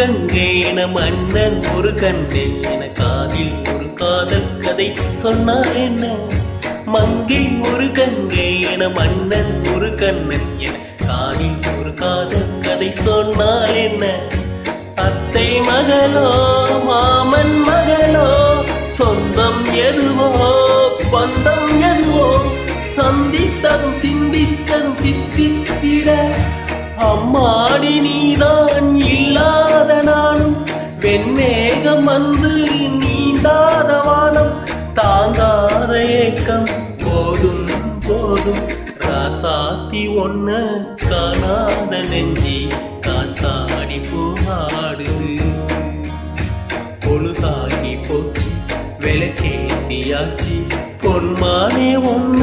கங்கை என மன்னன் ஒரு கண்ணன் என காதில் ஒரு காதல் கதை சொன்னார் என்ன? மங்கை ஒரு கங்கை என மன்னன் ஒரு கண்ணன் என காதில் ஒரு காதல் கதை சொன்னார் என்ன? அத்தை மகளோ மாமன் மகளோ சொந்தம் எதுவோ பந்தம் எதுவோ சந்தித்ததும் சிந்தித்ததும் சித்தித்திட அம்மாடி நீதான் இல்லாத நானும் வெண்மேகம் வந்து நீந்தாத வானம் தாங்காத ஏக்கம் போதும் போதும் ராசாத்தி ஒன்ன காணாத நெஞ்சி காத்தாடி போகாடுது பொழுதாகி போச்சு விளக்கேத்தியாச்சு பொன்மானே ஒன்ன